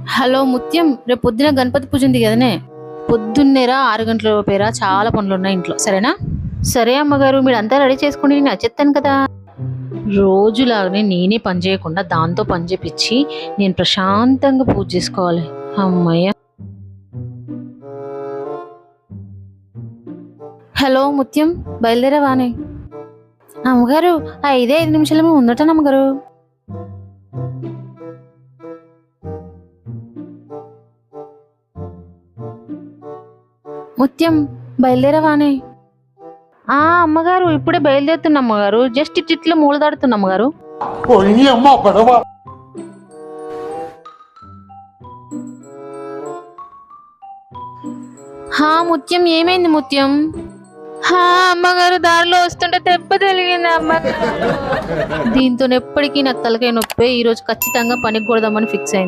Hello ముత్యం, రేపు పొద్దున గణపతి పూజ ఉంది కదనే. పొద్దున్నేరా 6 గంటల పేరా, చాలా పనులు ఉన్నాయి ఇంట్లో, సరేనా? సరే అమ్మగారు, మీరు అంతా రెడీ చేసుకుని నేను వచ్చేస్తాను కదా. రోజులాగానే నేనే పని చేయకుండా దాంతో పని చేపించి నేను ప్రశాంతంగా పూజ చేసుకోవాలి. అమ్మయ్య. హలో ముత్యం, బయలుదేరావానే? అమ్మగారు, 5 నిమిషాలు ఉందటను అమ్మగారు. ముత్యం, బయలుదేరావానే? అమ్మగారు, ఇప్పుడే బయలుదేరుతున్నా అమ్మగారు. జస్ట్ ఇట్లా మూల దాడుతున్నా అమ్మగారు. ముత్యం, ఏమైంది ముత్యం? అమ్మగారు, దారిలో వస్తుంటే దెబ్బ తెలిగింది అమ్మగారు. దీంతో ఎప్పటికీ నాకు తలకాయ నొప్పి. ఈ రోజు ఖచ్చితంగా పనికి కొడదామని ఫిక్స్ అయింది.